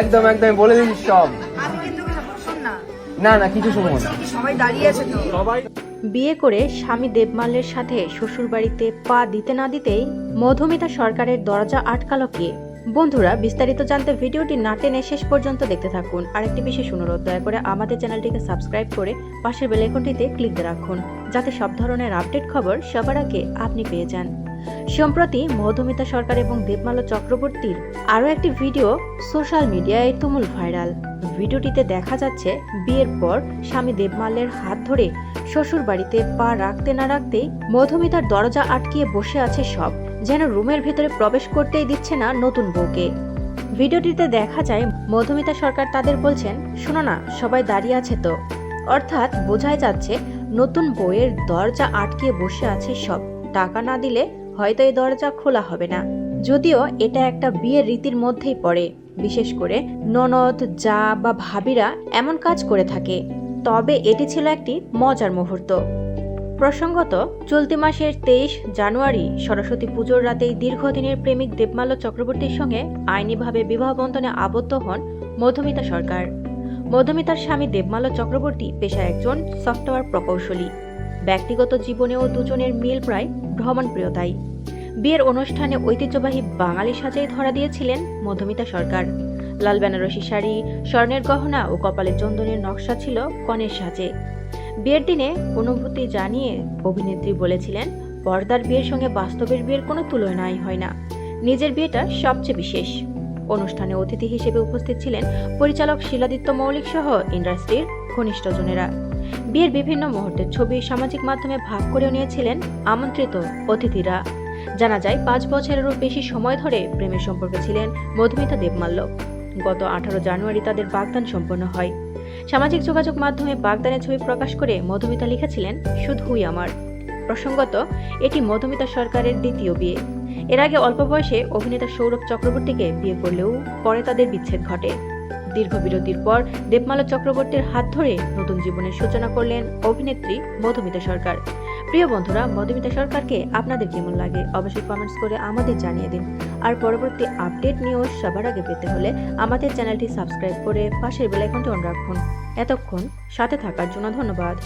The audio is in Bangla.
একদম একদম বলে দিচ্ছি সব। আমি কিন্তু শোন না, না না কিছু শুনবো না। সবাই দাঁড়িয়ে আছে তো। বিয়ে করে স্বামী দেবমাল্যের সাথে শ্বশুরবাড়িতে পা দিতে না দিতেই মধুমিতা সরকারের দরজা আটকালো কে? বন্ধুরা, বিস্তারিত জানতে ভিডিওটি না টেনে শেষ পর্যন্ত দেখতে থাকুন। আর একটি বিশেষ অনুরোধ, দয়া করে আমাদের চ্যানেলটিকে সাবস্ক্রাইব করে পাশের বেল আইকনটিতে ক্লিক দিয়ে রাখুন, যাতে সব ধরনের আপডেট খবর সবার আগে আপনি পেয়ে যান। সম্প্রতি মধুমিতা সরকার এবং দেবমাল্য চক্রবর্তীর আরও একটি ভিডিও সোশ্যাল মিডিয়ায় তুমুল ভাইরাল। ভিডিওটিতে দেখা যাচ্ছে বিয়ের পর স্বামী দেবমাল্যের হাত ধরে শ্বশুর বাড়িতে পা রাখতে না রাখতেই মধুমিতার দরজা আটকিয়ে বসে আছে সব, যেন রুমের ভেতরে প্রবেশ করতেই দিচ্ছে না নতুন বউকে। ভিডিওটিতে দেখা যায় মধুমিতা সরকার তাদের বলছেন, শোনো না, সবাই দাঁড়িয়ে আছে তো। অর্থাৎ বোঝাই যাচ্ছে নতুন বউয়ের দরজা আটকিয়ে বসে আছে সব, টাকা না দিলে হয়তো এই দরজা খোলা হবে না। যদিও এটা একটা বিয়ের রীতির মধ্যেই পড়ে, বিশেষ করে ননদ, যা বা ভাবিরা এমন কাজ করে থাকে। তবে এটি ছিল একটি মজার মুহূর্ত। প্রসঙ্গত, চলতি মাসের 23 জানুয়ারি সরস্বতী পুজোর রাতেই দীর্ঘদিনের প্রেমিক দেবমাল্য চক্রবর্তীর সঙ্গে আইনিভাবে বিবাহ বন্ধনে আবদ্ধ হন মধুমিতা সরকার। মধুমিতার স্বামী দেবমাল্য চক্রবর্তী পেশায় একজন সফটওয়্যার প্রকৌশলী। ব্যক্তিগত জীবনেও দুজনের মিল প্রায় ভ্রমণপ্রিয়তাই। বিয়ের অনুষ্ঠানে ঐতিহ্যবাহী বাঙালি সাজাই ধরা দিয়েছিলেন মধুমিতা সরকার। লাল বেনারসি শাড়ি, স্বর্ণের গহনা ও কপালে চন্দনের নকশা ছিল কনের সাজে। বিয়ের দিনে অনুভূতি জানিয়ে অভিনেত্রী বলেছিলেন, পর্দার বিয়ের সঙ্গে বাস্তবের বিয়ের কোনো তুলনাই হয় না, নিজের বিয়েটা সবচেয়ে বিশেষ। অনুষ্ঠানে অতিথি হিসেবে উপস্থিত ছিলেন পরিচালক শিলাদিত্য মৌলিক সহ ইন্ডাস্ট্রির ঘনিষ্ঠজনেরা। বিয়ের বিভিন্ন মুহূর্তের ছবি সামাজিক মাধ্যমে ভাগ করেও নিয়েছিলেন আমন্ত্রিত অতিথিরা। জানা যায় 5 বছরেরও বেশি সময় ধরে প্রেমের সম্পর্কে ছিলেন মধুমিতা দেবমাল্য। গত 18 জানুয়ারি তাদের বাগদান সম্পন্ন হয়। সামাজিক যোগাযোগ মাধ্যমে বাগদানের ছবি প্রকাশ করে মধুমিতা লিখেছিলেন, শুধুই আমার। প্রসঙ্গত, এটি মধুমিতা সরকারের দ্বিতীয় বিয়ে। এর আগে অল্প বয়সে অভিনেতা সৌরভ চক্রবর্তীকে বিয়ে করলেও পরে তাদের বিচ্ছেদ ঘটে। দীর্ঘ বিরতির পর দেবমাল্য চক্রবর্তীর হাত ধরে নতুন জীবনের সূচনা করলেন অভিনেত্রী মধুমিতা সরকার। প্রিয় বন্ধুরা, মধুমিতা সরকারকে আপনাদের কেমন লাগে অবশ্যই কমেন্টস করে আমাদের জানিয়ে দিন। আর পরবর্তী আপডেট নিউজ সবার আগে পেতে হলে আমাদের চ্যানেলটি সাবস্ক্রাইব করে পাশের বেল আইকনটি অন রাখুন। এতক্ষণ সাথে থাকার জন্য ধন্যবাদ।